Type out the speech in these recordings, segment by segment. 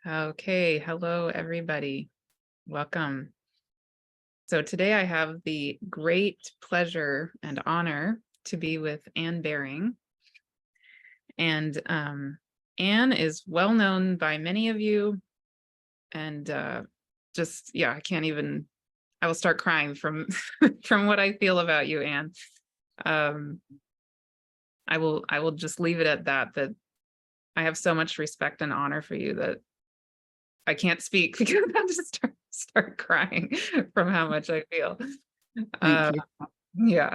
Okay, hello everybody. Welcome. So today I have the great pleasure and honor to be with Anne Baring. And Anne is well known by many of you. And I will start crying from from what I feel about you, Anne. I will just leave it at that I have so much respect and honor for you that I can't speak because I'll just start crying from how much I feel. Thank you. Yeah.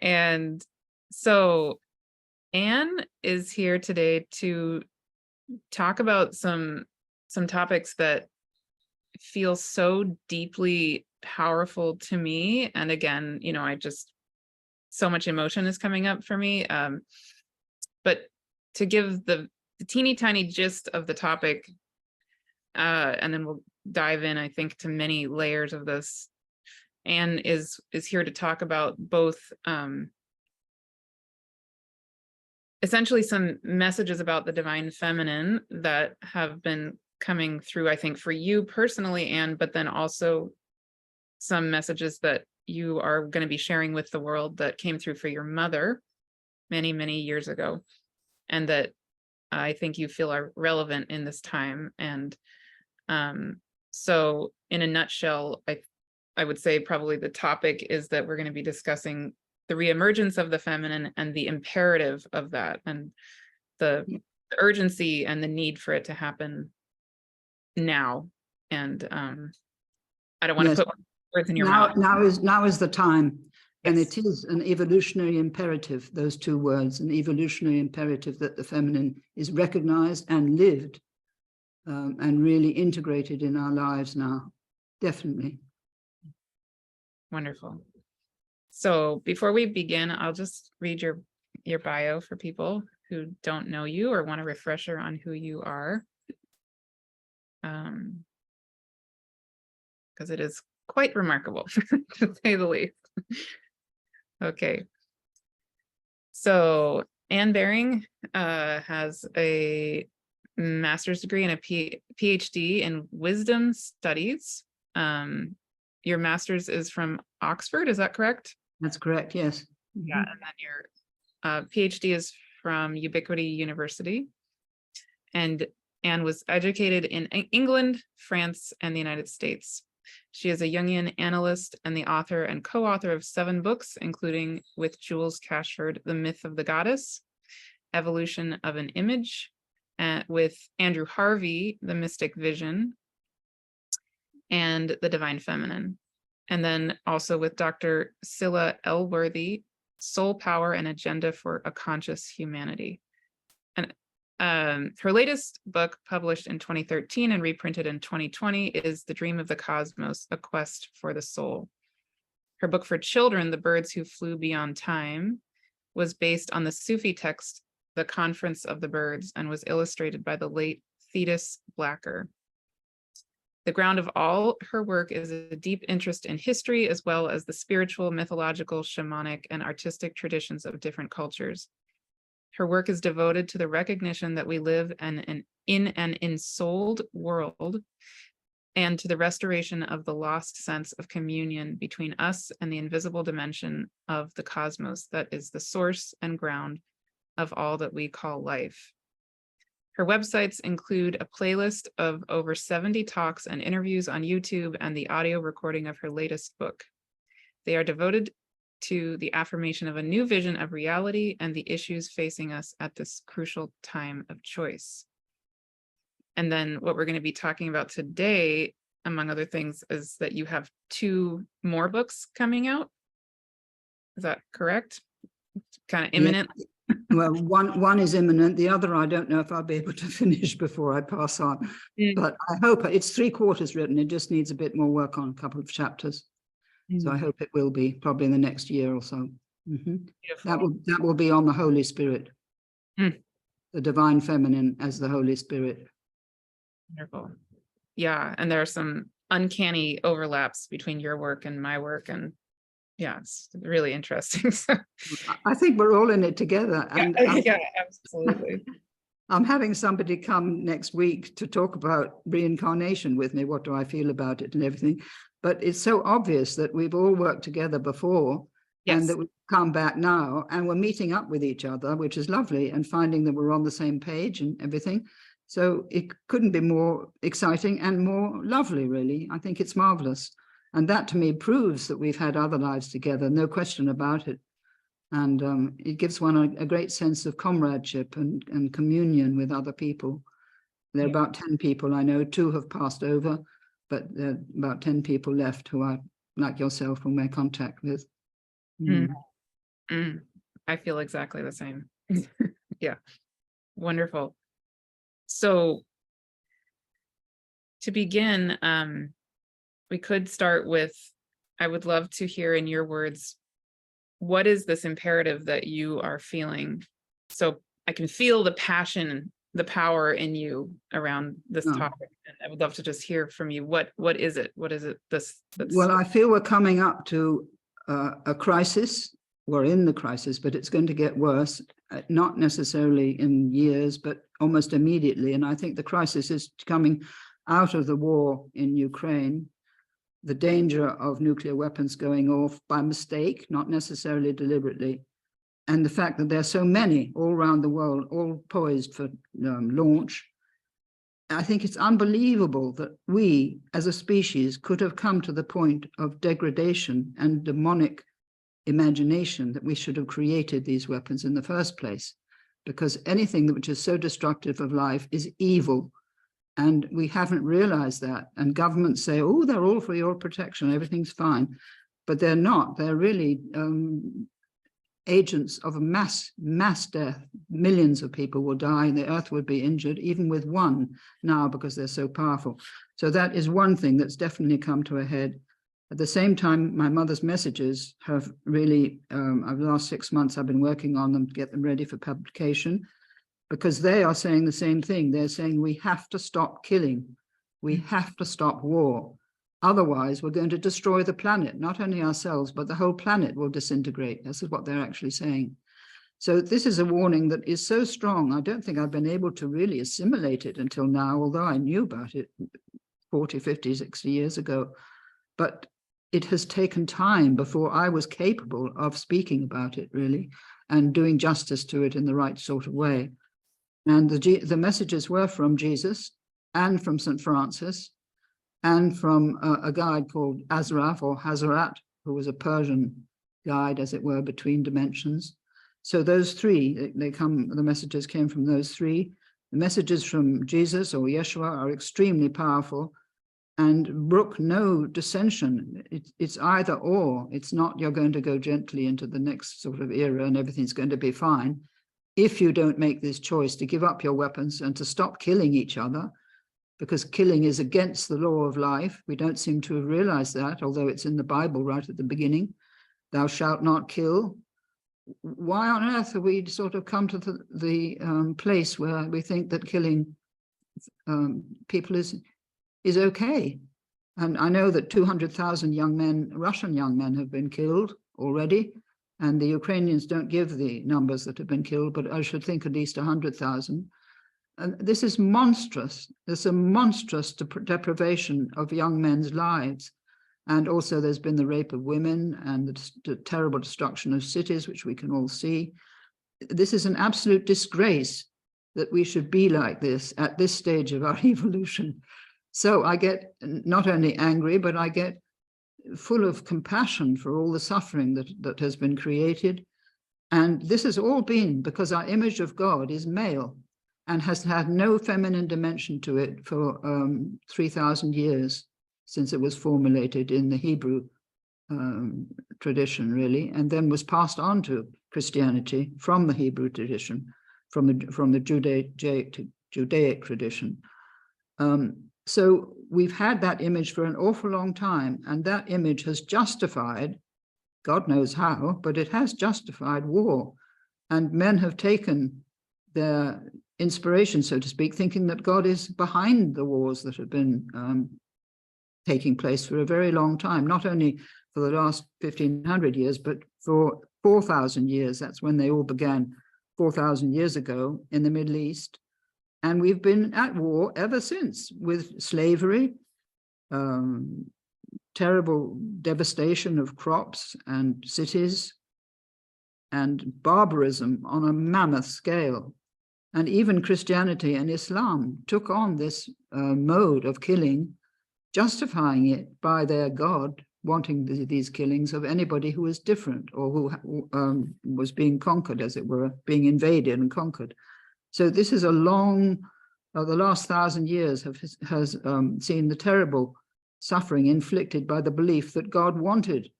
And so Anne is here today to talk about some topics that feel so deeply powerful to me. And again, so much emotion is coming up for me. But to give the teeny tiny gist of the topic, and then we'll dive in, I think, to many layers of this. Anne is here to talk about both essentially some messages about the divine feminine that have been coming through, I think, for you personally, Anne, but then also some messages that you are going to be sharing with the world that came through for your mother many, many years ago, and that I think you feel are relevant in this time. And so in a nutshell, I would say probably the topic is that we're going to be discussing the re-emergence of the feminine and the imperative of that, and the urgency and the need for it to happen now. And I don't want to put words in your mouth. Now is the time. Yes. And it is an evolutionary imperative, those two words, an evolutionary imperative that the feminine is recognized and lived and really integrated in our lives now. Definitely. Wonderful. So before we begin, I'll just read your bio for people who don't know you or want a refresher on who you are. Because it is quite remarkable, to say the least. Okay. So Anne Baring has a master's degree and a PH.D. in wisdom studies. Your master's is from Oxford, is that correct? That's correct, yes. Yeah, and then your PH.D. is from Ubiquity University. And Anne was educated in England, France, and the United States. She is a Jungian analyst and the author and co-author of 7 books, including with Jules Cashford, The Myth of the Goddess, Evolution of an Image, with Andrew Harvey, The Mystic Vision, and The Divine Feminine. And then also with Dr. Scilla Elworthy, Soul Power and Agenda for a Conscious Humanity. And her latest book, published in 2013 and reprinted in 2020, is The Dream of the Cosmos, A Quest for the Soul. Her book for children, The Birds Who Flew Beyond Time, was based on the Sufi text, The Conference of the Birds, and was illustrated by the late Thetis Blacker. The ground of all her work is a deep interest in history, as well as the spiritual, mythological, shamanic, and artistic traditions of different cultures. Her work is devoted to the recognition that we live in an ensouled world, and to the restoration of the lost sense of communion between us and the invisible dimension of the cosmos that is the source and ground of all that we call life. Her websites include a playlist of over 70 talks and interviews on YouTube and the audio recording of her latest book. They are devoted to the affirmation of a new vision of reality and the issues facing us at this crucial time of choice. And then what we're going to be talking about today, among other things, is that you have 2 more books coming out. Is that correct? Kind of imminent? Yeah. Well, one is imminent. The other, I don't know if I'll be able to finish before I pass on. But I hope it's 3/4 written. It just needs a bit more work on a couple of chapters. So I hope it will be probably in the next year or so. That will be on the Holy Spirit, the divine feminine as the Holy Spirit. Wonderful. Yeah, and there are some uncanny overlaps between your work and my work, and yeah, it's really interesting. So I think we're all in it together. And yeah, absolutely. I'm having somebody come next week to talk about reincarnation with me. What do I feel about it and everything? But it's so obvious that we've all worked together before, and that we've come back now and we're meeting up with each other, which is lovely, and finding that we're on the same page and everything. So it couldn't be more exciting and more lovely, really. I think it's marvelous. And that to me proves that we've had other lives together, no question about it. And it gives one a great sense of comradeship and communion with other people. There are about 10 people I know, 2 have passed over, but there are about 10 people left who are like yourself and we're in contact with. I feel exactly the same. Yeah, wonderful. So to begin, we could start with, I would love to hear in your words, what is this imperative that you are feeling? So I can feel the passion, the power in you around this topic. And I would love to just hear from you. What is it? What is it? Well, I feel we're coming up to a crisis. We're in the crisis, but it's going to get worse, not necessarily in years, but almost immediately. And I think the crisis is coming out of the war in Ukraine, the danger of nuclear weapons going off by mistake, not necessarily deliberately, and the fact that there are so many all around the world, all poised for launch. I think it's unbelievable that we, as a species, could have come to the point of degradation and demonic imagination that we should have created these weapons in the first place, because anything which is so destructive of life is evil. And we haven't realized that. And governments say, oh, they're all for your protection, everything's fine. But they're not. They're really agents of a mass death. Millions of people will die and the earth would be injured, even with one now, because they're so powerful. So that is one thing that's definitely come to a head. At the same time, my mother's messages have really, over the last 6 months, I've been working on them to get them ready for publication, because they are saying the same thing. They're saying we have to stop killing. We have to stop war. Otherwise, we're going to destroy the planet, not only ourselves, but the whole planet will disintegrate. This is what they're actually saying. So this is a warning that is so strong. I don't think I've been able to really assimilate it until now, although I knew about it 40, 50, 60 years ago. But it has taken time before I was capable of speaking about it, really, and doing justice to it in the right sort of way. And the messages were from Jesus and from St. Francis and from a guide called Azraf or Hazarat, who was a Persian guide, as it were, between dimensions. So those three, the messages came from those three. The messages from Jesus or Yeshua are extremely powerful and brook no dissension. It's either or. It's not you're going to go gently into the next sort of era and everything's going to be fine. If you don't make this choice to give up your weapons and to stop killing each other, because killing is against the law of life. We don't seem to have realized that, although it's in the Bible right at the beginning. Thou shalt not kill. Why on earth have we sort of come to the place where we think that killing people is okay? And I know that 200,000 young men, Russian young men, have been killed already. And the Ukrainians don't give the numbers that have been killed, but I should think at least 100,000. And this is monstrous. There's a monstrous deprivation of young men's lives. And also there's been the rape of women and the terrible destruction of cities, which we can all see. This is an absolute disgrace that we should be like this at this stage of our evolution. So I get not only angry, but I get full of compassion for all the suffering that has been created. And this has all been because our image of God is male and has had no feminine dimension to it for 3,000 years since it was formulated in the Hebrew tradition, really, and then was passed on to Christianity from the Hebrew tradition, from the Judaic tradition. So we've had that image for an awful long time, and that image has justified, God knows how, but it has justified war. And men have taken their inspiration, so to speak, thinking that God is behind the wars that have been taking place for a very long time, not only for the last 1,500 years, but for 4,000 years. That's when they all began 4,000 years ago in the Middle East. And we've been at war ever since, with slavery, terrible devastation of crops and cities, and barbarism on a mammoth scale. And even Christianity and Islam took on this mode of killing, justifying it by their God, wanting these killings of anybody who was different or who was being conquered, as it were, being invaded and conquered. So this is a long, the last 1,000 years has seen the terrible suffering inflicted by the belief that God wanted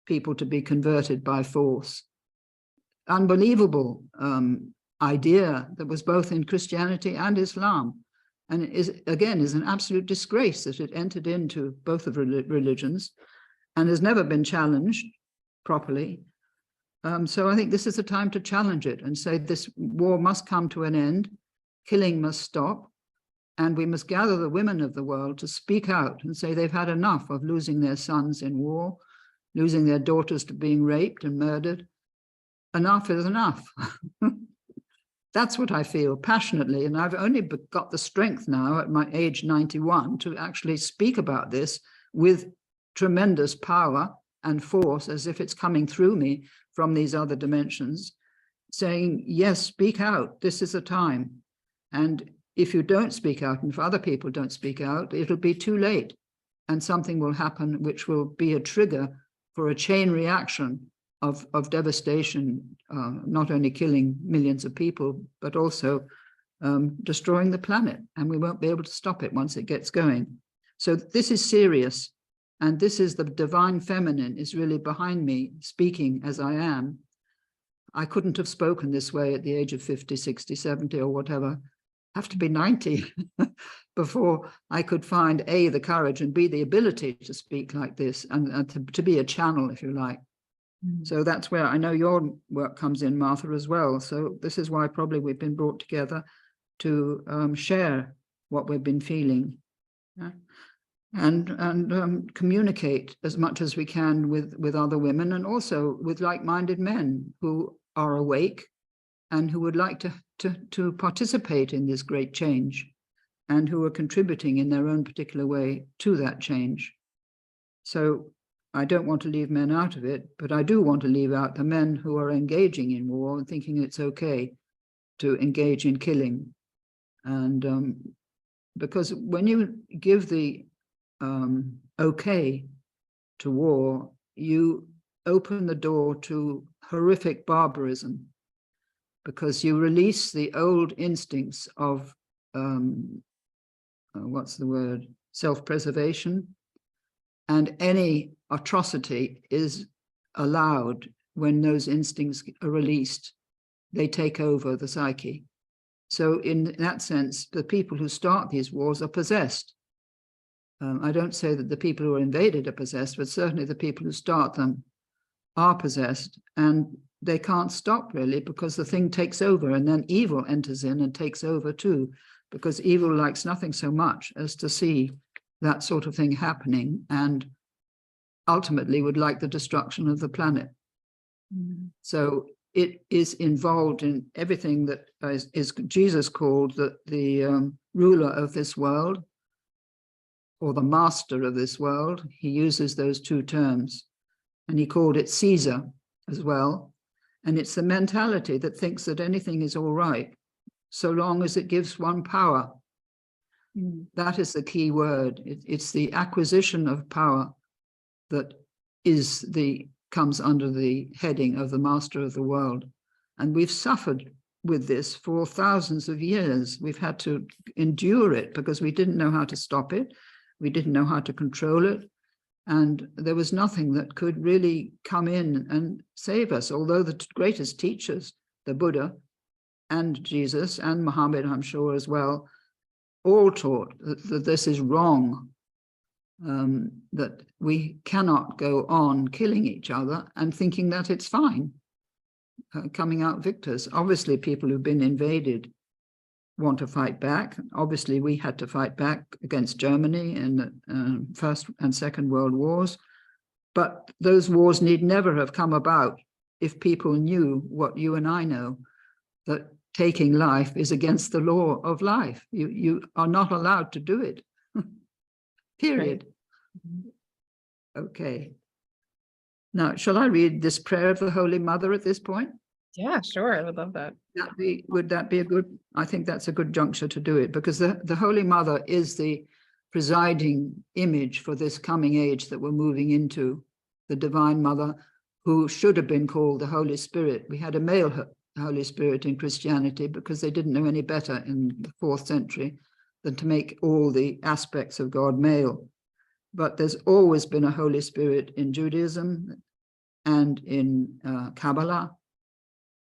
people to be converted by force. Unbelievable idea that was both in Christianity and Islam. And it is, again, is an absolute disgrace that it entered into both of religions and has never been challenged properly. So I think this is the time to challenge it and say this war must come to an end, killing must stop, and we must gather the women of the world to speak out and say they've had enough of losing their sons in war, losing their daughters to being raped and murdered. Enough is enough. That's what I feel passionately, and I've only got the strength now at my age 91 to actually speak about this with tremendous power and force, as if it's coming through me from these other dimensions, saying, yes, speak out, this is the time. And if you don't speak out, and if other people don't speak out, it'll be too late, and something will happen which will be a trigger for a chain reaction of devastation, not only killing millions of people, but also destroying the planet, and we won't be able to stop it once it gets going. So this is serious, and this is the divine feminine is really behind me, speaking as I am. I couldn't have spoken this way at the age of 50, 60, 70, or whatever. I have to be 90 before I could find A, the courage, and B, the ability to speak like this, and to be a channel, if you like. So that's where I know your work comes in, Martha, as well. So this is why probably we've been brought together to share what we've been feeling, and communicate as much as we can with other women, and also with like-minded men who are awake and who would like to participate in this great change, and who are contributing in their own particular way to that change. So I don't want to leave men out of it, but I do want to leave out the men who are engaging in war and thinking it's okay to engage in killing. And because when you give the okay to war, you open the door to horrific barbarism, because you release the old instincts of, what's the word, self-preservation, and any atrocity is allowed when those instincts are released. They take over the psyche. So in that sense, the people who start these wars are possessed. I don't say that the people who are invaded are possessed, but certainly the people who start them are possessed, and they can't stop really, because the thing takes over, and then evil enters in and takes over too, because evil likes nothing so much as to see that sort of thing happening, and ultimately would like the destruction of the planet. So it is involved in everything that is Jesus called the ruler of this world, or the master of this world. He uses those two terms, and he called it Caesar as well. And it's the mentality that thinks that anything is all right, so long as it gives one power. That is the key word. It's the acquisition of power that comes under the heading of the master of the world. And we've suffered with this for thousands of years. We've had to endure it because we didn't know how to stop it. We didn't know how to control it. And there was nothing that could really come in and save us, although the greatest teachers, the Buddha and Jesus and Muhammad, I'm sure as well, all taught that this is wrong, that we cannot go on killing each other and thinking that it's fine, coming out victors. Obviously, people who've been invaded want to fight back. Obviously, we had to fight back against Germany in the First and Second World Wars, but those wars need never have come about if people knew what you and I know, that taking life is against the law of life. You are not allowed to do it. Period. Right. Okay. Now, shall I read this prayer of the Holy Mother at this point? Yeah, sure. I would love that. Would that be a good, I think that's a good juncture to do it, because the Holy Mother is the presiding image for this coming age that we're moving into, the Divine Mother, who should have been called the Holy Spirit. We had a male Holy Spirit in Christianity because they didn't know any better in the 4th century than to make all the aspects of God male. But there's always been a Holy Spirit in Judaism and in Kabbalah.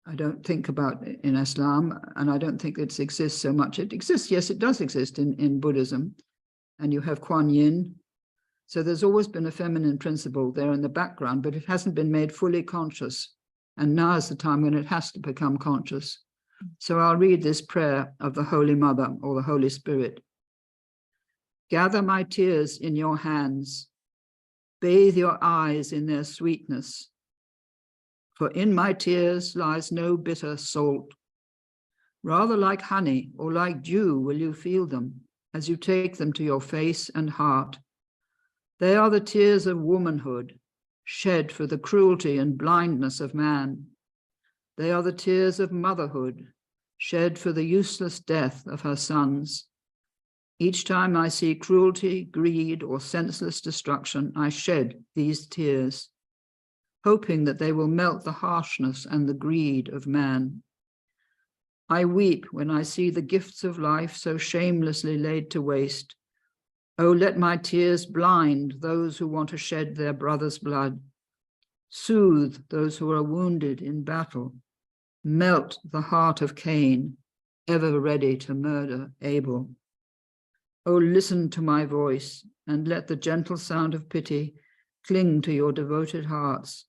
I don't think about it in Islam, and I don't think it exists so much. It exists, yes, it does exist in Buddhism, and you have Kuan Yin. So there's always been a feminine principle there in the background, but it hasn't been made fully conscious. And now is the time when it has to become conscious. So I'll read this prayer of the Holy Mother or the Holy Spirit. Gather my tears in your hands, bathe your eyes in their sweetness. For in my tears lies no bitter salt. Rather like honey or like dew will you feel them as you take them to your face and heart. They are the tears of womanhood, shed for the cruelty and blindness of man. They are the tears of motherhood, shed for the useless death of her sons. Each time I see cruelty, greed, or senseless destruction, I shed these tears, hoping that they will melt the harshness and the greed of man. I weep when I see the gifts of life so shamelessly laid to waste. Oh, let my tears blind those who want to shed their brother's blood, soothe those who are wounded in battle, melt the heart of Cain, ever ready to murder Abel. Oh, listen to my voice, and let the gentle sound of pity cling to your devoted hearts.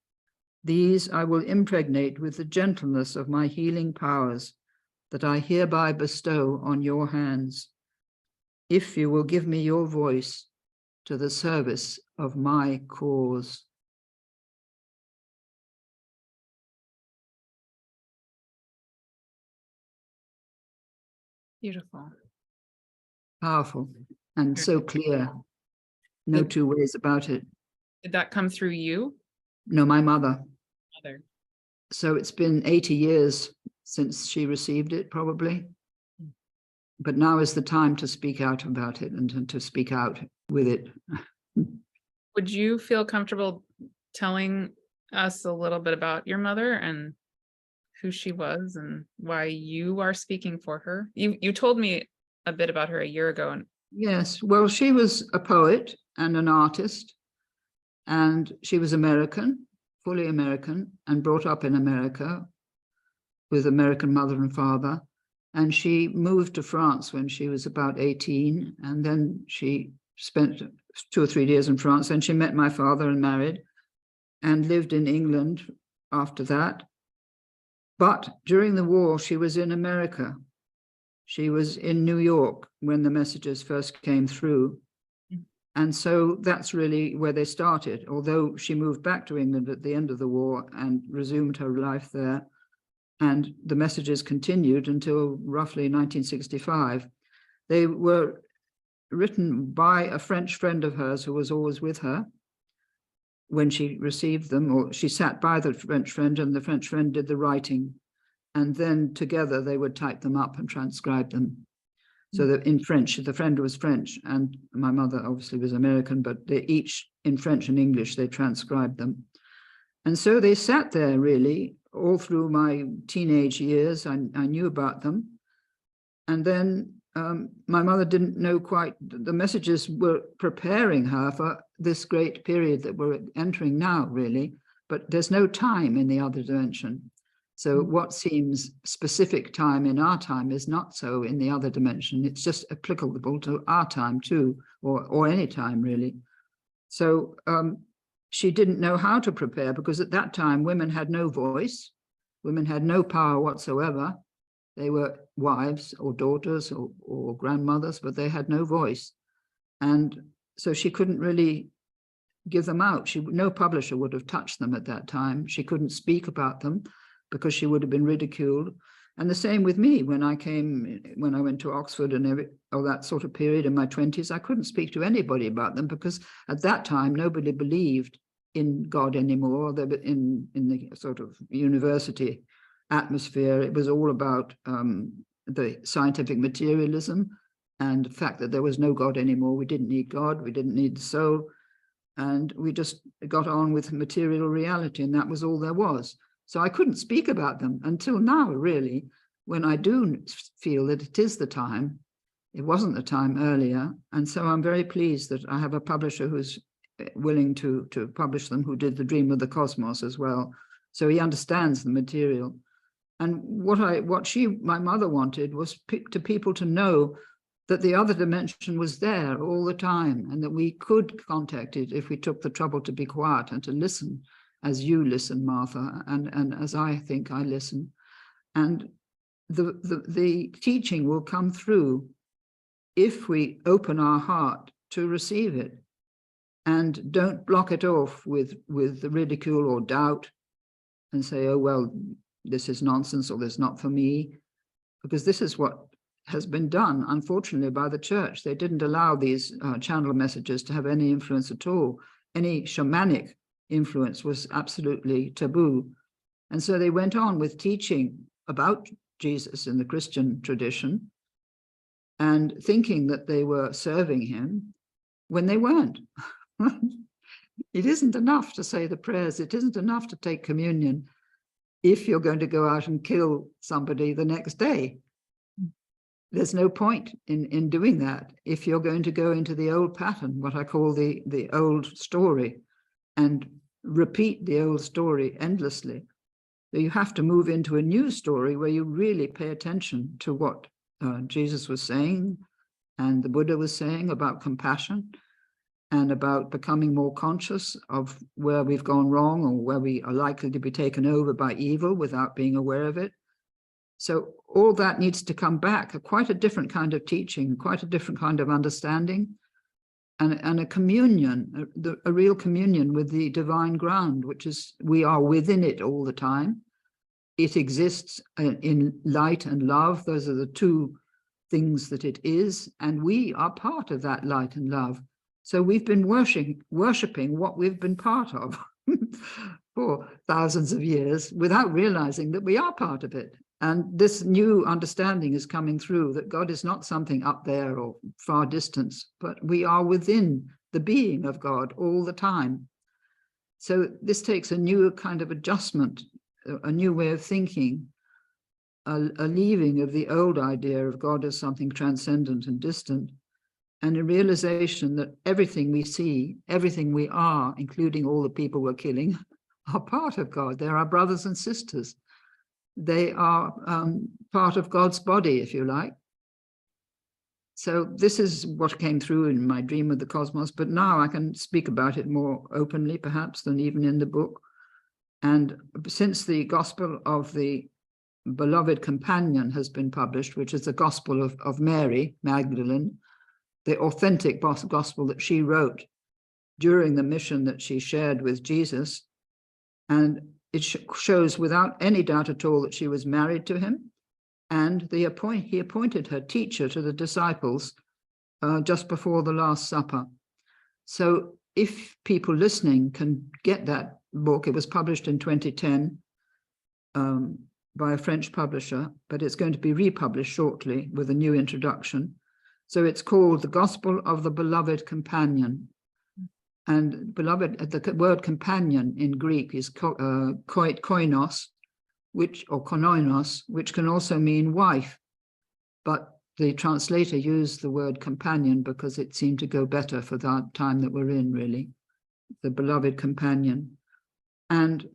These I will impregnate with the gentleness of my healing powers that I hereby bestow on your hands, if you will give me your voice to the service of my cause. Beautiful. Powerful and so clear. No two ways about it. Did that come through you? No, my mother. Mother. So it's been 80 years since she received it, probably. But now is the time to speak out about it and to speak out with it. Would you feel comfortable telling us a little bit about your mother and who she was and why you are speaking for her? You told me a bit about her a year ago. And yes, well, she was a poet and an artist, and she was American, fully American, and brought up in America with American mother and father. And she moved to France when she was about 18, and then she spent 2 or 3 years in France, and she met my father and married and lived in England after that. But during the war, she was in America. She was in New York when the messages first came through. And so that's really where they started, although she moved back to England at the end of the war and resumed her life there. And the messages continued until roughly 1965. They were written by a French friend of hers who was always with her when she received them, or she sat by the French friend and the French friend did the writing. And then together they would type them up and transcribe them. So that in French, the friend was French and my mother obviously was American, but they each in French and English, they transcribed them. And so they sat there really all through my teenage years. I knew about them. And then my mother didn't know quite, the messages were preparing her for this great period that we're entering now, really, but there's no time in the other dimension. So what seems specific time in our time is not so in the other dimension. It's just applicable to our time too, or any time really. So she didn't know how to prepare, because at that time women had no voice, women had no power whatsoever. They were wives or daughters or grandmothers, but they had no voice. And so she couldn't really give them out. No publisher would have touched them at that time. She couldn't speak about them because she would have been ridiculed. And the same with me when I went to Oxford and all that sort of period in my 20s, I couldn't speak to anybody about them because at that time, nobody believed in God anymore. In the sort of university atmosphere, it was all about the scientific materialism and the fact that there was no God anymore. We didn't need God, we didn't need the soul, and we just got on with material reality, and that was all there was. So I couldn't speak about them until now, really, when I do feel that it is the time. It wasn't the time earlier, and so I'm very pleased that I have a publisher who's willing to publish them, who did The Dream of the Cosmos as well. So he understands the material. And what my mother wanted was people to know that the other dimension was there all the time, and that we could contact it if we took the trouble to be quiet and to listen, as you listen, Martha, and as I think I listen. And the teaching will come through if we open our heart to receive it and don't block it off with ridicule or doubt and say, oh, well, this is nonsense, or this is not for me, because this is what has been done, unfortunately, by the church. They didn't allow these channel messages to have any influence at all. Any shamanic influence was absolutely taboo. And so they went on with teaching about Jesus in the Christian tradition and thinking that they were serving him when they weren't. It isn't enough to say the prayers. It isn't enough to take communion if you're going to go out and kill somebody the next day. There's no point in doing that if you're going to go into the old pattern, what I call the old story, and repeat the old story endlessly. So you have to move into a new story where you really pay attention to what Jesus was saying and the Buddha was saying about compassion and about becoming more conscious of where we've gone wrong or where we are likely to be taken over by evil without being aware of it. So all that needs to come back, quite a different kind of teaching, quite a different kind of understanding, and a communion, a real communion with the divine ground, which is, we are within it all the time. It exists in light and love. Those are the two things that it is, and we are part of that light and love. So we've been worshipping what we've been part of for thousands of years without realizing that we are part of it. And this new understanding is coming through, that God is not something up there or far distance, but we are within the being of God all the time. So this takes a new kind of adjustment, a new way of thinking, a leaving of the old idea of God as something transcendent and distant, and a realization that everything we see, everything we are, including all the people we're killing, are part of God. They're our brothers and sisters. They are part of God's body, if you like. So this is what came through in my Dream of the Cosmos, but now I can speak about it more openly, perhaps, than even in the book. And since the Gospel of the Beloved Companion has been published, which is the Gospel of Mary Magdalene, the authentic gospel that she wrote during the mission that she shared with Jesus, and it shows without any doubt at all that she was married to him, and he appointed her teacher to the disciples just before the Last Supper. So if people listening can get that book, it was published in 2010 by a French publisher, but it's going to be republished shortly with a new introduction. So it's called The Gospel of the Beloved Companion. And beloved, the word companion in Greek is koinos, or koinonos, which can also mean wife. But the translator used the word companion because it seemed to go better for the time that we're in, really. The beloved companion. And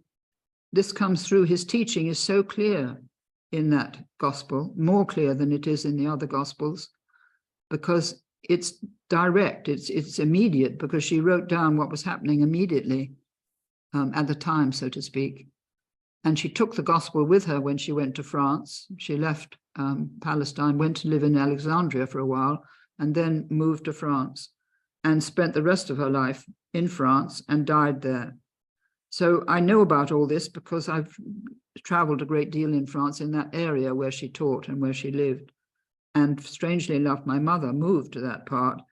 this comes through, his teaching is so clear in that gospel, more clear than it is in the other gospels, because it's direct, it's immediate, because she wrote down what was happening immediately at the time, so to speak. And she took the gospel with her when she went to France. She left Palestine, went to live in Alexandria for a while, and then moved to France and spent the rest of her life in France and died there. So I know about all this because I've traveled a great deal in France, in that area where she taught and where she lived. And strangely enough, my mother moved to that part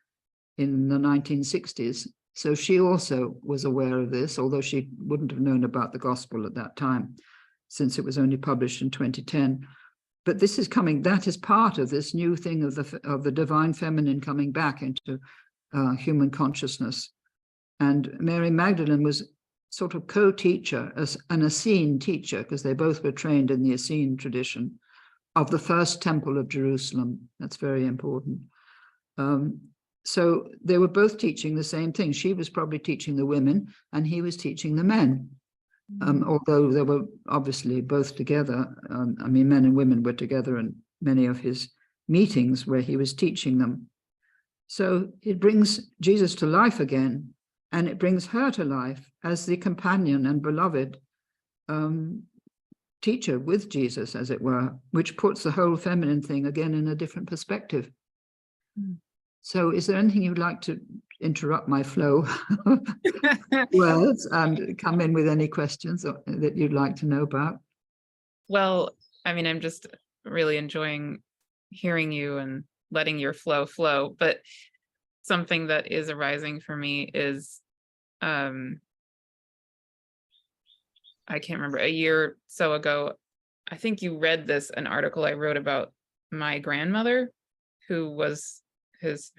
in the 1960s. So she also was aware of this, although she wouldn't have known about the gospel at that time, since it was only published in 2010. But this is coming, that is part of this new thing of the divine feminine coming back into human consciousness. And Mary Magdalene was sort of co-teacher, as an Essene teacher, because they both were trained in the Essene tradition of the first temple of Jerusalem. That's very important. So they were both teaching the same thing. She was probably teaching the women and he was teaching the men. Although they were obviously both together. I mean, men and women were together in many of his meetings where he was teaching them. So it brings Jesus to life again, and it brings her to life as the companion and beloved teacher with Jesus, as it were, which puts the whole feminine thing again in a different perspective. So is there anything you'd like to interrupt my flow words and come in with any questions that you'd like to know about? Well, I mean, I'm just really enjoying hearing you and letting your flow, but something that is arising for me is, I can't remember, a year or so ago, I think you read an article I wrote about my grandmother, who was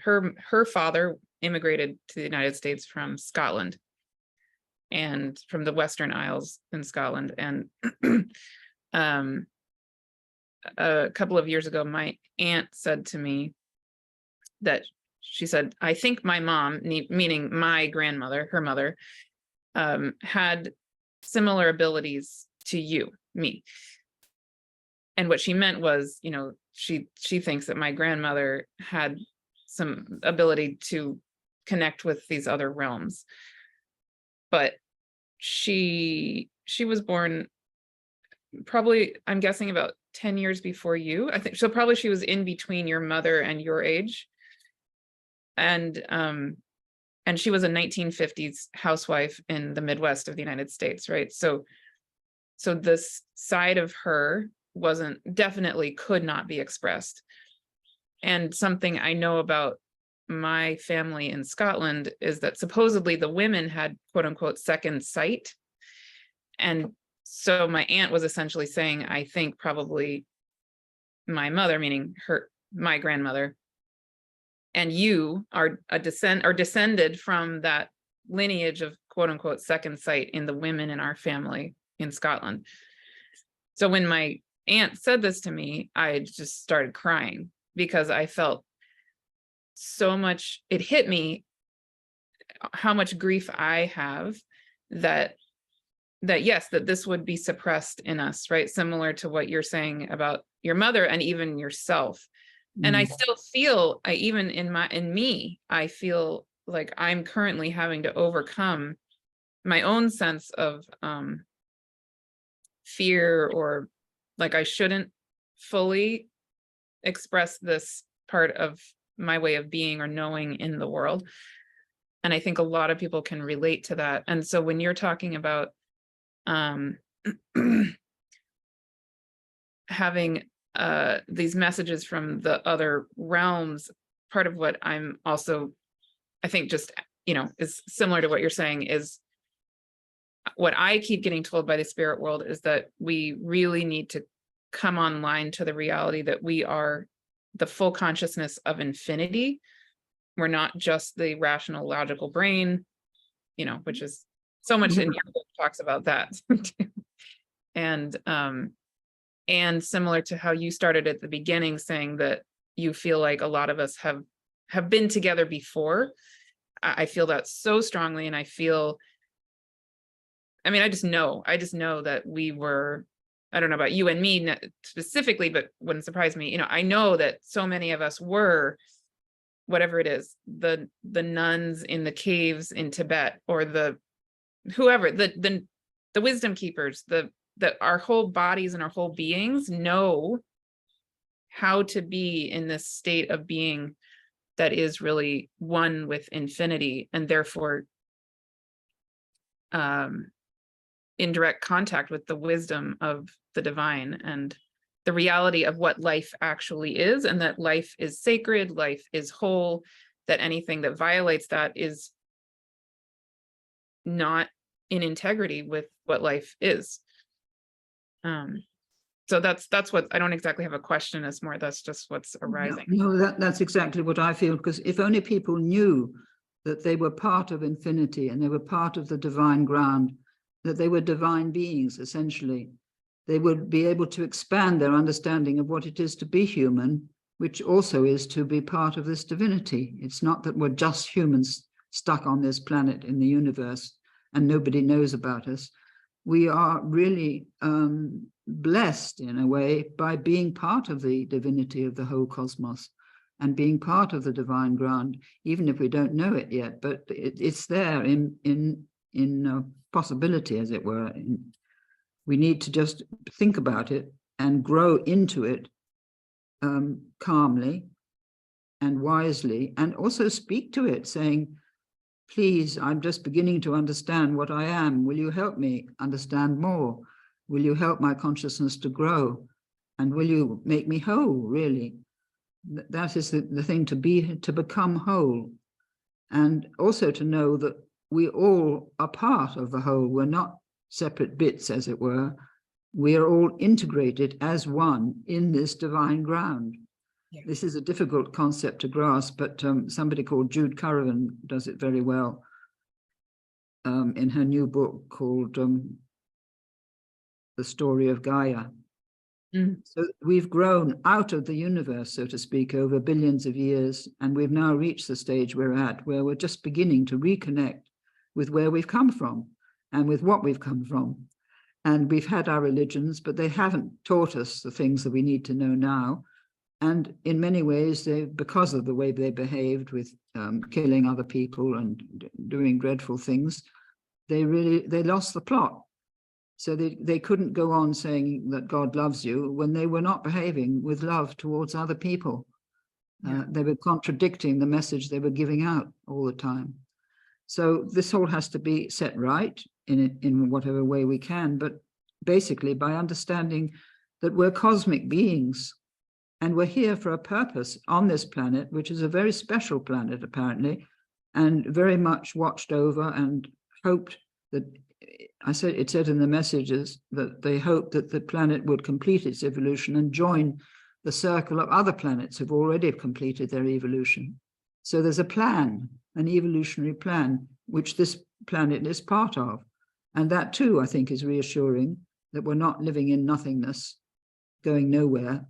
her father immigrated to the United States from Scotland and from the Western Isles in Scotland. And a couple of years ago, my aunt said to me that she said, I think my mom, meaning my grandmother, her mother, had similar abilities to you, me. And what she meant was, you know, she thinks that my grandmother had some ability to connect with these other realms, but she was born probably, I'm guessing, about 10 years before you. I think so. Probably she was in between your mother and your age, and she was a 1950s housewife in the Midwest of the United States, right? So this side of her definitely could not be expressed. And something I know about my family in Scotland is that supposedly the women had quote unquote second sight. And so my aunt was essentially saying, I think probably my mother, meaning my grandmother, and you are descended from that lineage of quote unquote second sight in the women in our family in Scotland. So when my aunt said this to me, I just started crying because I felt so much, it hit me how much grief I have that yes, that this would be suppressed in us, right? Similar to what you're saying about your mother and even yourself. And I still feel, even in me, I feel like I'm currently having to overcome my own sense of fear, or like I shouldn't fully express this part of my way of being or knowing in the world. And I think a lot of people can relate to that. And so when you're talking about having these messages from the other realms, part of what I'm also, I think, just, is similar to what you're saying, is what I keep getting told by the spirit world is that we really need to come online to the reality that we are the full consciousness of infinity. We're not just the rational, logical brain, which is so much in your book talks about that. And similar to how you started at the beginning, saying that you feel like a lot of us have been together before. I feel that so strongly. And I just know that we were, I don't know about you and me specifically, but wouldn't surprise me. I know that so many of us were, whatever it is, the nuns in the caves in Tibet, or the wisdom keepers, that our whole bodies and our whole beings know how to be in this state of being that is really one with infinity, and therefore in direct contact with the wisdom of the divine and the reality of what life actually is, and that life is sacred, life is whole, that anything that violates that is not in integrity with what life is. So that's what, I don't exactly have a question, it's more that's just what's arising. No, that's exactly what I feel, because if only people knew that they were part of infinity and they were part of the divine ground, that they were divine beings, essentially, they would be able to expand their understanding of what it is to be human, which also is to be part of this divinity. It's not that we're just humans stuck on this planet in the universe and nobody knows about us. We are really blessed in a way by being part of the divinity of the whole cosmos and being part of the divine ground, even if we don't know it yet, but it's there in possibility, as it were. We need to just think about it and grow into it calmly and wisely, and also speak to it, saying, please, I'm just beginning to understand what I am. Will you help me understand more? Will you help my consciousness to grow? And will you make me whole, really? That is the thing, to become whole. And also to know that we all are part of the whole. We're not separate bits, as it were. We are all integrated as one in this divine ground. Yeah. This is a difficult concept to grasp, but somebody called Jude Curran does it very well in her new book called The Story of Gaia. So we've grown out of the universe, so to speak, over billions of years, and we've now reached the stage we're at, where we're just beginning to reconnect with where we've come from and with what we've come from. And we've had our religions, but they haven't taught us the things that we need to know now. And in many ways, because of the way they behaved with killing other people and doing dreadful things, they lost the plot. So they couldn't go on saying that God loves you when they were not behaving with love towards other people. Yeah. They were contradicting the message they were giving out all the time. So this all has to be set right in whatever way we can, but basically by understanding that we're cosmic beings and we're here for a purpose on this planet, which is a very special planet, apparently, and very much watched over and hoped that, it said in the messages that they hoped that the planet would complete its evolution and join the circle of other planets who've already completed their evolution. So there's a plan, an evolutionary plan, which this planet is part of. And that too, I think, is reassuring, that we're not living in nothingness, going nowhere,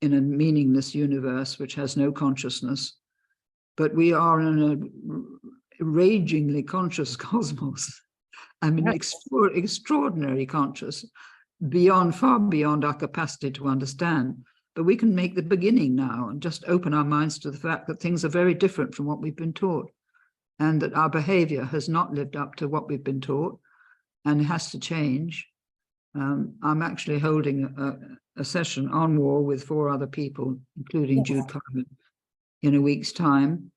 in a meaningless universe which has no consciousness, but we are in a ragingly conscious cosmos. I mean, extraordinary conscious, far beyond our capacity to understand. But we can make the beginning now and just open our minds to the fact that things are very different from what we've been taught, and that our behavior has not lived up to what we've been taught and has to change. I'm actually holding a session on war with 4 other people, including Jude Cashford, in a week's time.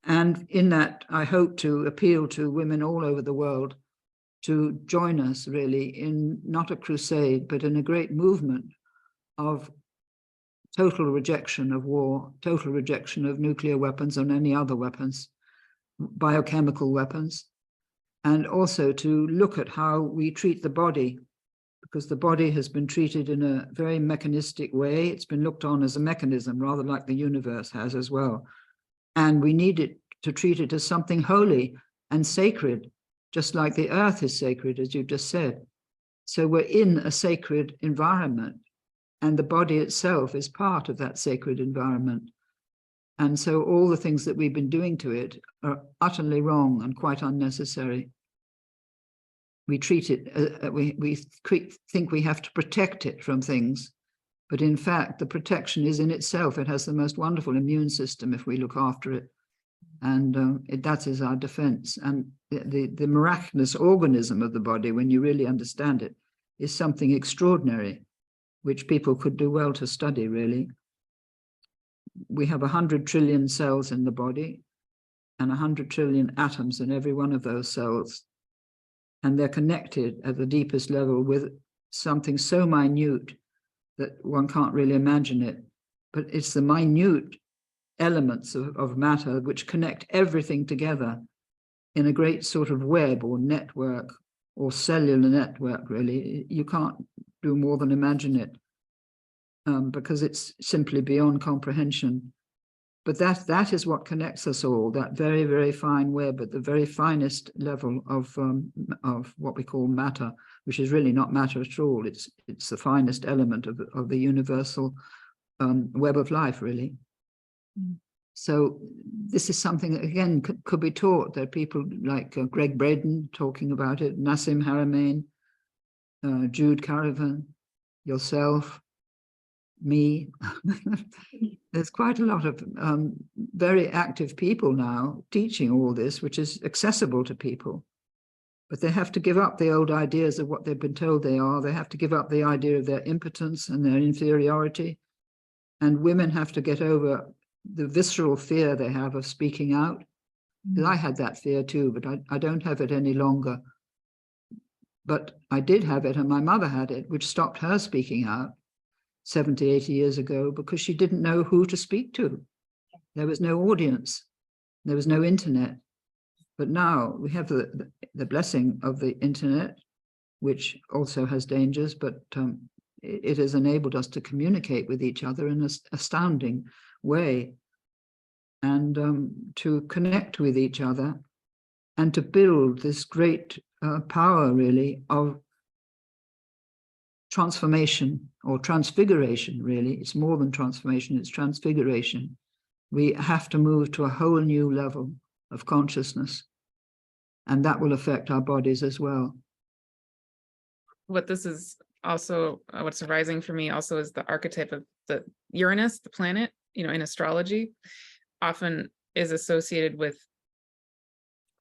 And in that, I hope to appeal to women all over the world to join us, really, in not a crusade, but in a great movement of total rejection of war, total rejection of nuclear weapons and any other weapons, biochemical weapons, and also to look at how we treat the body, because the body has been treated in a very mechanistic way. It's been looked on as a mechanism, rather like the universe has as well. And we need to treat it as something holy and sacred, just like the earth is sacred, as you just said. So we're in a sacred environment, and the body itself is part of that sacred environment. And so all the things that we've been doing to it are utterly wrong and quite unnecessary. We treat it, we think we have to protect it from things, but in fact, the protection is in itself. It has the most wonderful immune system if we look after it. And that is our defense. And the miraculous organism of the body, when you really understand it, is something extraordinary, which people could do well to study, really. We have 100 trillion cells in the body and 100 trillion atoms in every one of those cells. and they're connected at the deepest level with something so minute that one can't really imagine it. But it's the minute elements of matter which connect everything together in a great sort of web or network or cellular network, really. You can't do more than imagine it, because it's simply beyond comprehension. But that is what connects us all, that very, very fine web at the very finest level of what we call matter, which is really not matter at all. It's the finest element of the universal web of life, really. Mm. So this is something that, again, could be taught. There are people like Greg Braden talking about it, Nassim Haramein, Jude Caravan, yourself, me. There's quite a lot of very active people now teaching all this, which is accessible to people. But they have to give up the old ideas of what they've been told they are. They have to give up the idea of their impotence and their inferiority. And women have to get over the visceral fear they have of speaking out. Mm. I had that fear too, but I don't have it any longer. But I did have it, and my mother had it, which stopped her speaking out 70, 80 years ago, because she didn't know who to speak to. There was no audience. There was no internet. But now we have the blessing of the internet, which also has dangers, but it has enabled us to communicate with each other in an astounding way, and to connect with each other, and to build this great power, really, of transformation or transfiguration, really. It's more than transformation, it's transfiguration. We have to move to a whole new level of consciousness, and that will affect our bodies as well. What this is also, what's arising for me also is the archetype of the Uranus, the planet, you know, in astrology, often is associated with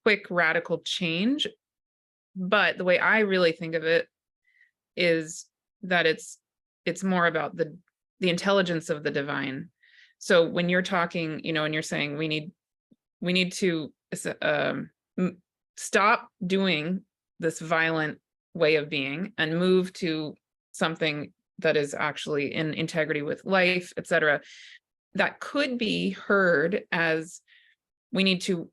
quick, radical change. But the way I really think of it is that it's more about the intelligence of the divine. So when you're talking, you know, and you're saying we need to stop doing this violent way of being and move to something that is actually in integrity with life, etc. That could be heard as we need to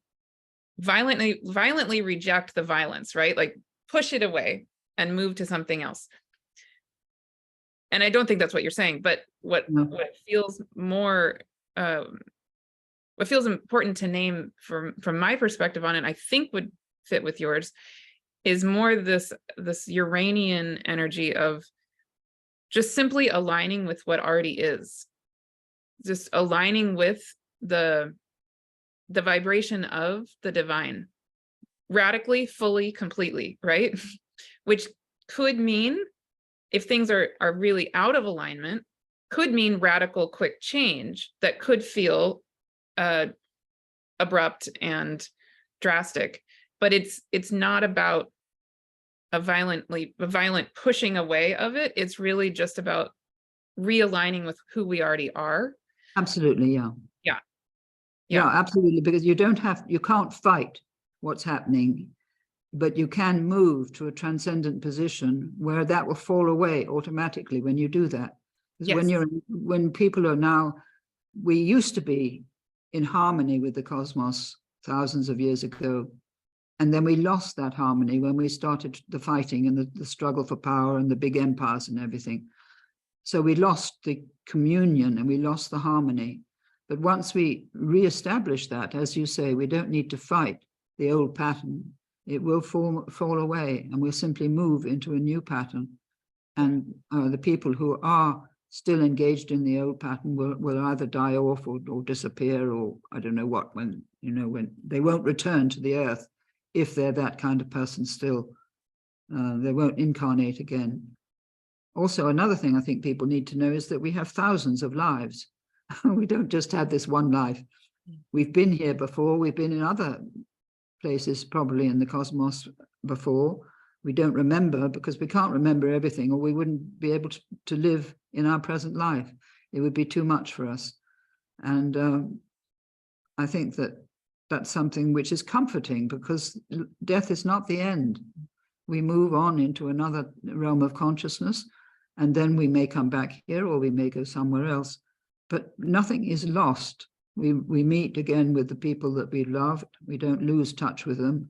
violently reject the violence, right? Like push it away and move to something else. And I don't think that's what you're saying, but what feels more, what feels important to name from my perspective on it, I think would fit with yours, is more this Uranian energy of just simply aligning with what already is, just aligning with the vibration of the divine, radically, fully, completely, right? Which could mean, if things are really out of alignment, could mean radical, quick change that could feel abrupt and drastic. But it's not about a violent pushing away of it. It's really just about realigning with who we already are. Absolutely, yeah. Yeah, absolutely, because you can't fight what's happening, but you can move to a transcendent position where that will fall away automatically when you do that. Because yes, when people are now, we used to be in harmony with the cosmos thousands of years ago, and then we lost that harmony when we started the fighting and the struggle for power and the big empires and everything. So we lost the communion and we lost the harmony. But once we re-establish that, as you say, we don't need to fight the old pattern. It will fall away, and we'll simply move into a new pattern. And the people who are still engaged in the old pattern will either die off or disappear, or I don't know what, when they won't return to the earth. If they're that kind of person still, they won't incarnate again. Also, another thing I think people need to know is that we have thousands of lives. We don't just have this one life. We've been here before. We've been in other places, probably in the cosmos before. We don't remember because we can't remember everything, or we wouldn't be able to live in our present life. It would be too much for us. And I think that that's something which is comforting, because death is not the end. we move on into another realm of consciousness, and then we may come back here or we may go somewhere else. But nothing is lost. We meet again with the people that we loved. We don't lose touch with them.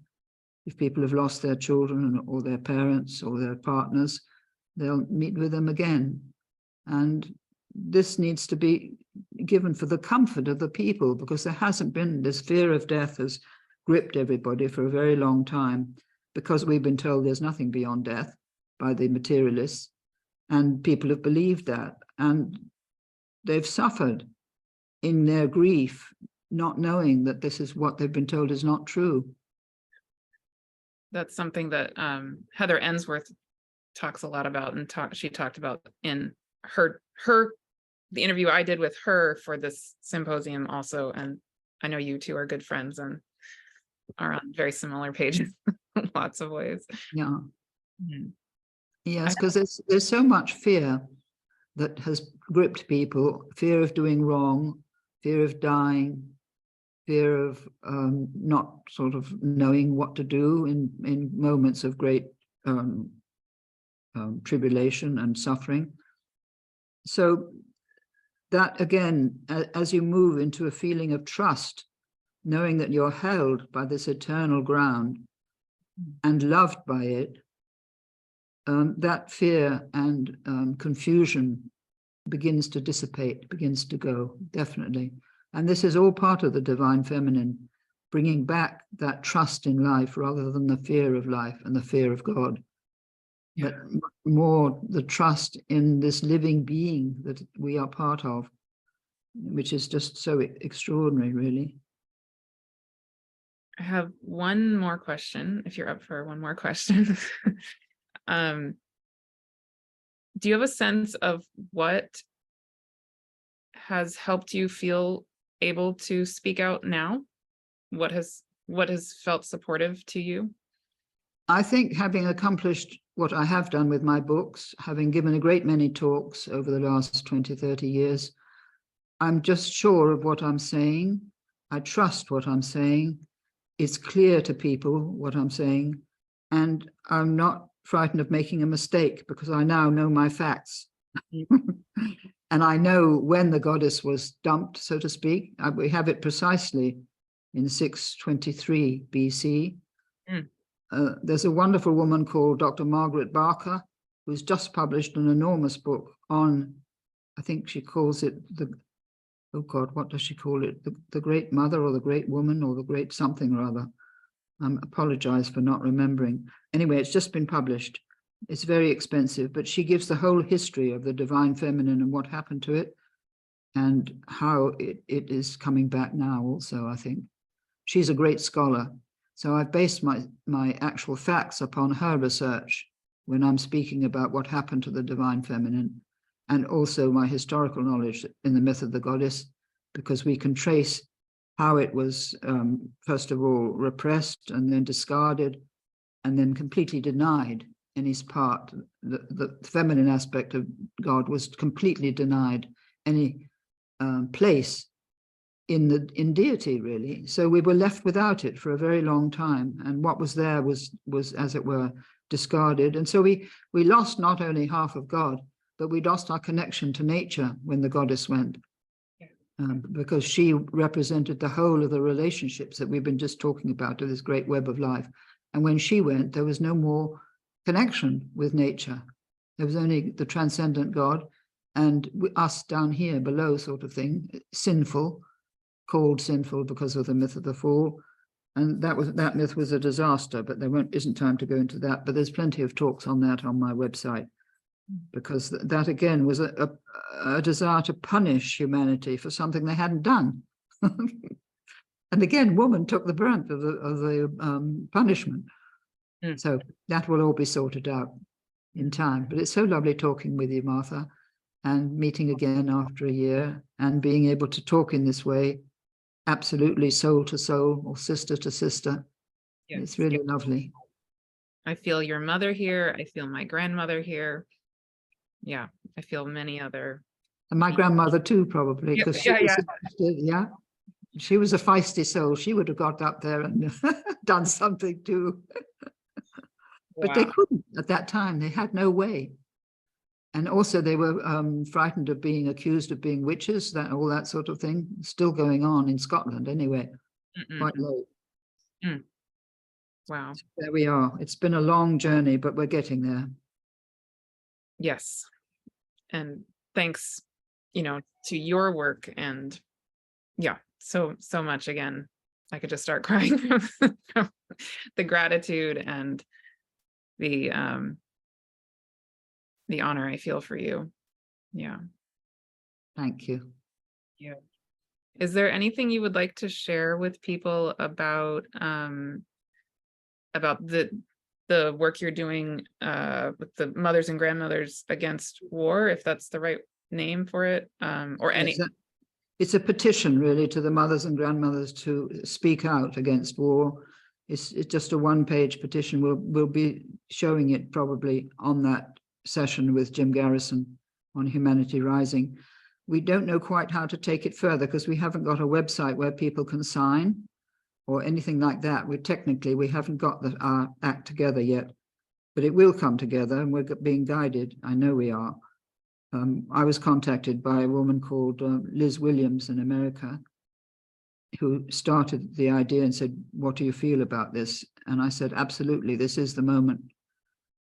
If people have lost their children or their parents or their partners, they'll meet with them again. And this needs to be given for the comfort of the people, because there hasn't been, this fear of death has gripped everybody for a very long time, because we've been told there's nothing beyond death by the materialists, and people have believed that, and they've suffered in their grief, not knowing that this is what they've been told is not true. That's something that Heather Ensworth talks a lot about, and she talked about in the interview I did with her for this symposium also. And I know you two are good friends and are on very similar pages in lots of ways. Yeah. Mm-hmm. Yes, because there's so much fear that has gripped people, fear of doing wrong, fear of dying, fear of not sort of knowing what to do in moments of great tribulation and suffering. So that again, as you move into a feeling of trust, knowing that you're held by this eternal ground and loved by it, that fear and confusion begins to dissipate, begins to go, definitely. And this is all part of the divine feminine, bringing back that trust in life rather than the fear of life and the fear of God. Yeah. But more the trust in this living being that we are part of, which is just so extraordinary, really. I have one more question, if you're up for one more question. Do you have a sense of what has helped you feel able to speak out now? What has felt supportive to you? I think having accomplished what I have done with my books, having given a great many talks over the last 20, 30 years, I'm just sure of what I'm saying. I trust what I'm saying. It's clear to people what I'm saying, and I'm not frightened of making a mistake because I now know my facts. And I know when the goddess was dumped, so to speak. We have it precisely in 623 BC. There's a wonderful woman called Dr. Margaret Barker, who's just published an enormous book on, I think she calls it the, oh God, what does she call it? The Great Mother or the Great Woman or the Great something or other. I apologize for not remembering. Anyway, it's just been published. It's very expensive, but she gives the whole history of the divine feminine and what happened to it and how it is coming back now also, I think. She's a great scholar. So I've based my actual facts upon her research when I'm speaking about what happened to the divine feminine, and also my historical knowledge in the myth of the goddess, because we can trace how it was, first of all, repressed and then discarded and then completely denied in his part. The feminine aspect of God was completely denied any place in deity, really. So we were left without it for a very long time, and what was there was as it were discarded. And so we lost not only half of God, but we lost our connection to nature when the goddess went, because she represented the whole of the relationships that we've been just talking about, to this great web of life. And when she went, there was no more connection with nature. There was only the transcendent God and us down here below, sort of thing, sinful, called sinful because of the myth of the fall. And that myth was a disaster, but there isn't time to go into that. But there's plenty of talks on that on my website, because that again was a desire to punish humanity for something they hadn't done. And again, woman took the brunt of the punishment. So that will all be sorted out in time. But it's so lovely talking with you, Martha, and meeting again after a year and being able to talk in this way, absolutely soul to soul or sister to sister. Yes. It's really lovely. I feel your mother here. I feel my grandmother here. Yeah, I feel many other. And my grandmother too, probably, because she was a feisty soul. She would have got up there and done something too. But they Wow. couldn't at that time. They had no way. And also they were frightened of being accused of being witches, that all that sort of thing, still going on in Scotland anyway, quite low. Wow. So there we are. It's been a long journey, but we're getting there. Yes. And thanks, to your work, and yeah, so much. Again, I could just start crying from the gratitude and the honor I feel for you. Yeah. Thank you. Yeah. Is there anything you would like to share with people about the work you're doing with the mothers and grandmothers against war, if that's the right name for it, or any? It's a petition really to the mothers and grandmothers to speak out against war. It's just a one-page petition. We'll be showing it probably on that session with Jim Garrison on Humanity Rising. We don't know quite how to take it further because we haven't got a website where people can sign or anything like that. We haven't got our act together yet, but it will come together, and we're being guided. I know we are. I was contacted by a woman called Liz Williams in America, who started the idea and said, "What do you feel about this?" And I said, "Absolutely, this is the moment."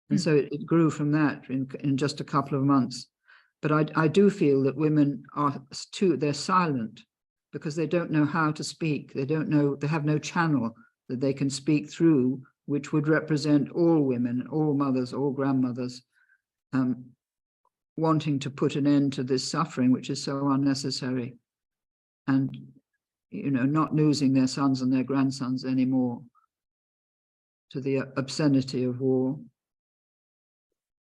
And so it grew from that in just a couple of months. But I do feel that women are they're silent because they don't know how to speak. They have no channel that they can speak through, which would represent all women, all mothers, all grandmothers, wanting to put an end to this suffering, which is so unnecessary, and not losing their sons and their grandsons anymore to the obscenity of war.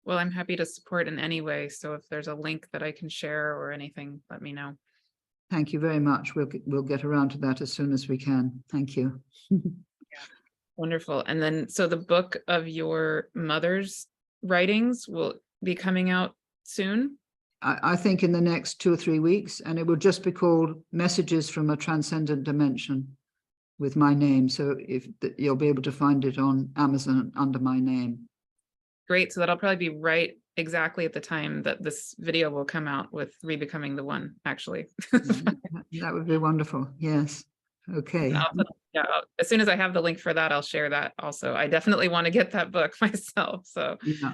Well, I'm happy to support in any way. So if there's a link that I can share or anything, let me know. Thank you very much. We'll get around to that as soon as we can. Thank you. Yeah. Wonderful. And then, so the book of your mother's writings will be coming out soon? I think in the next 2 or 3 weeks, and it will just be called Messages from a Transcendent Dimension with my name. So you'll be able to find it on Amazon under my name. Great. So that'll probably be right exactly at the time that this video will come out with Re-Becoming the One, actually. That would be wonderful. Yes. Okay. As soon as I have the link for that, I'll share that also. I definitely want to get that book myself. So yeah,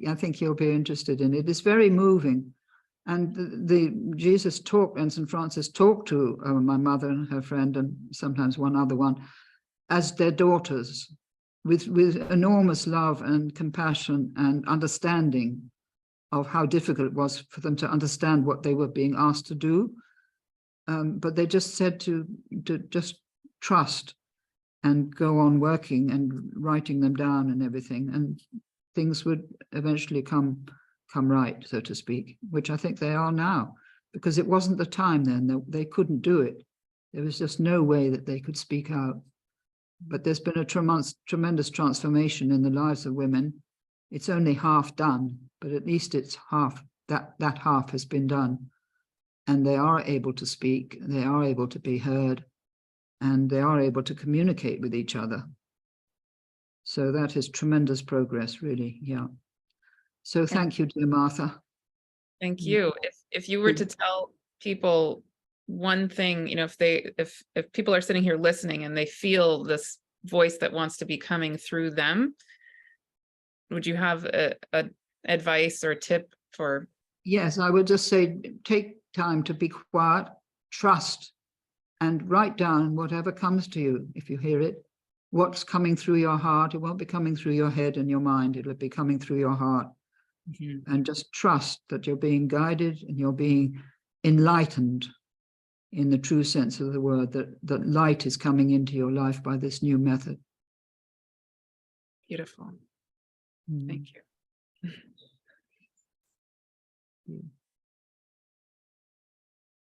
I think you'll be interested in it. It's very moving. And the Jesus talked, and St. Francis talked to my mother and her friend, and sometimes one other one, as their daughters, with enormous love and compassion and understanding of how difficult it was for them to understand what they were being asked to do. But they just said to just trust and go on working and writing them down and everything, and things would eventually come right, so to speak, which I think they are now, because it wasn't the time then. They couldn't do it. There was just no way that they could speak out. But there's been a tremendous transformation in the lives of women. It's only half done, but at least it's half, that half has been done. And they are able to speak, they are able to be heard, and they are able to communicate with each other. So that is tremendous progress, really. Yeah. So thank you, dear Martha. thank you. If you were to tell people one thing, if people are sitting here listening and they feel this voice that wants to be coming through them, would you have a advice or tip for? Yes, I would just say, take time to be quiet, trust, and write down whatever comes to you. If you hear it, what's coming through your heart, it won't be coming through your head and your mind, it'll be coming through your heart. And just trust that you're being guided and you're being enlightened in the true sense of the word, that light is coming into your life by this new method. Beautiful. Thank you.